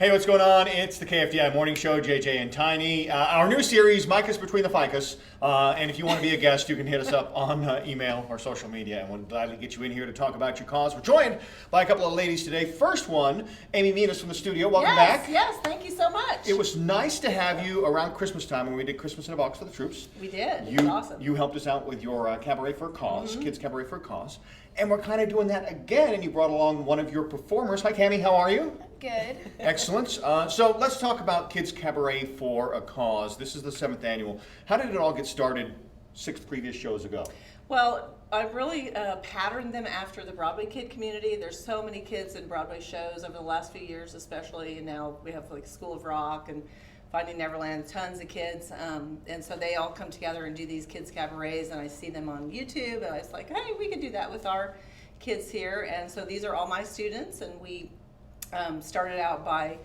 Hey, what's going on? It's the KFDI Morning Show, JJ and Tiny. Our new series, Micah's Between the Ficus. And if you want to be a guest, you can hit us up on email or social media, and we'll gladly get you in here to talk about your cause. We're joined by a couple of ladies today. First one, Amy meet us from the studio. Welcome back. Yes, thank you so much. It was nice to have you around Christmas time when we did Christmas in a Box for the troops. We did. It was awesome. You helped us out with your Cabaret for a Cause, Kids Cabaret for a Cause. And we're kind of doing that again, and you brought along one of your performers. Hi, Cami, how are you? Good. Excellent. So let's talk about Kids Cabaret for a Cause. This is the 7th annual. How did it all get started 6 previous shows ago? Well, I really patterned them after the Broadway kid community. There's so many kids in Broadway shows over the last few years, especially. And now we have like School of Rock and Finding Neverland, tons of kids. And so they all come together and do these kids cabarets, and I see them on YouTube, and I was like, hey, we could do that with our kids here. And so these are all my students, and we started out by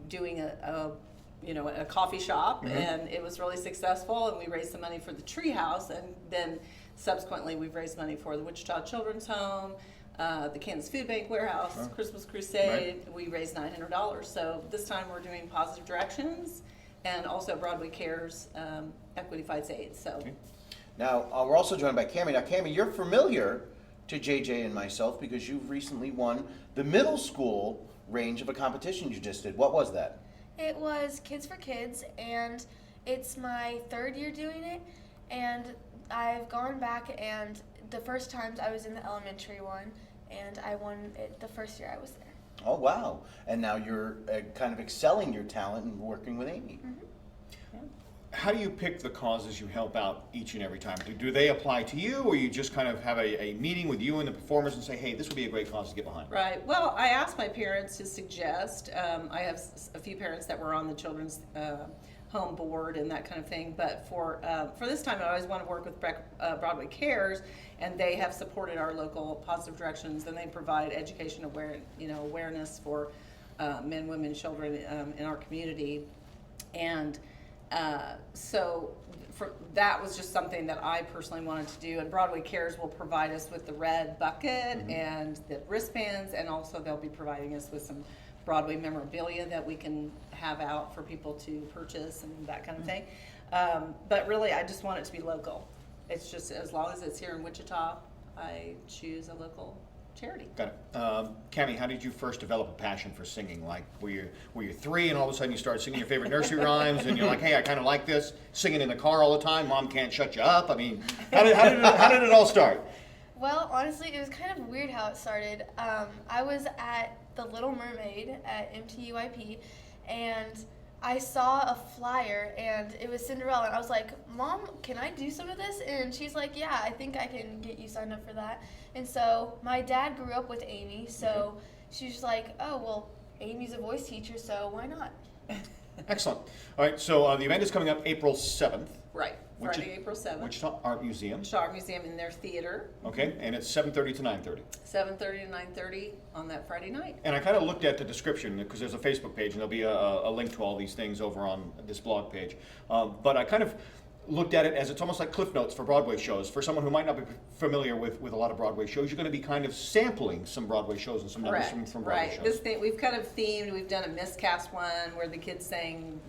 doing a coffee shop, and it was really successful, and we raised some money for the Treehouse, and then subsequently we've raised money for the Wichita Children's Home, the Kansas Food Bank Warehouse, Christmas Crusade. Right. We raised $900. So this time we're doing Positive Directions and also Broadway Cares Equity Fights AIDS. So okay. Now we're also joined by Cami. Now Cami, you're familiar to JJ and myself because you've recently won the middle school range of a competition you just did. What was that? It was Kids for Kids, and it's my 3rd year doing it, and I've gone back, and the first times I was in the elementary one, and I won it the first year I was there. Oh, wow. And now you're kind of excelling your talent and working with Amy. Mm-hmm. How do you pick the causes you help out each and every time? Do they apply to you, or you just kind of have a meeting with you and the performers and say, hey, this would be a great cause to get behind? Right. Well, I asked my parents to suggest. I have a few parents that were on the children's home board and that kind of thing. But for this time, I always want to work with Broadway Cares, and they have supported our local Positive Directions, and they provide education awareness for men, women, children in our community, and so that was just something that I personally wanted to do, and Broadway Cares will provide us with the red bucket and the wristbands, and also they'll be providing us with some Broadway memorabilia that we can have out for people to purchase and that kind of thing. But really, I just want it to be local. It's just as long as it's here in Wichita, I choose a local charity. Got it. Cami, how did you first develop a passion for singing? Like, were you 3 and all of a sudden you started singing your favorite nursery rhymes, and you're like, hey, I kind of like this, singing in the car all the time, Mom can't shut you up? I mean, how did it all start? Well, honestly, it was kind of weird how it started. I was at the Little Mermaid at MTUIP, and I saw a flyer, and it was Cinderella, and I was like, Mom, can I do some of this? And she's like, yeah, I think I can get you signed up for that. And so my dad grew up with Amy, so she's like, oh, well, Amy's a voice teacher, so why not? Excellent. All right, so the event is coming up April 7th. Right, Friday, April 7th. Wichita Art Museum. Wichita Art Museum in their theater. Okay, and it's 7:30 to 9:30. 7:30 to 9:30 on that Friday night. And I kind of looked at the description, because there's a Facebook page, and there'll be a link to all these things over on this blog page. But I kind of looked at it as it's almost like Cliff Notes for Broadway shows. For someone who might not be familiar with a lot of Broadway shows, you're going to be kind of sampling some Broadway shows and some numbers from Broadway shows. This thing we've kind of themed. We've done a miscast one where the kids sang,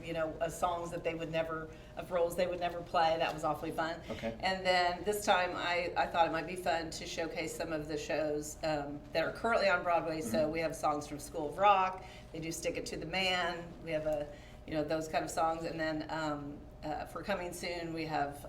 songs that they would never, of roles they would never play. That was awfully fun. Okay. And then this time I thought it might be fun to showcase some of the shows that are currently on Broadway. So we have songs from School of Rock. They do Stick It to the Man. We have those kind of songs, and then. For coming soon, we have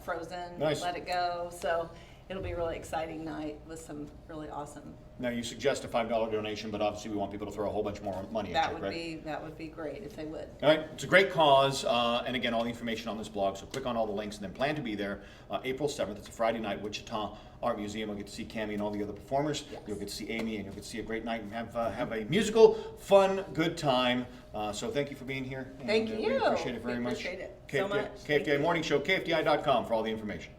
Frozen, Nice. Let It Go. So it'll be a really exciting night with some really awesome. Now, you suggest a $5 donation, but obviously we want people to throw a whole bunch more money That into it, right? would be great if they would. All right, it's a great cause, and again, all the information on this blog, so click on all the links and then plan to be there April 7th. It's a Friday night, Wichita Art Museum. You'll get to see Cami and all the other performers. Yes. You'll get to see Amy, and you'll get to see a great night and have a musical, fun, good time. So thank you for being here. Thank and, you. We appreciate it very We much. appreciate it so much. KFDI Morning Show, KFDI.com for all the information.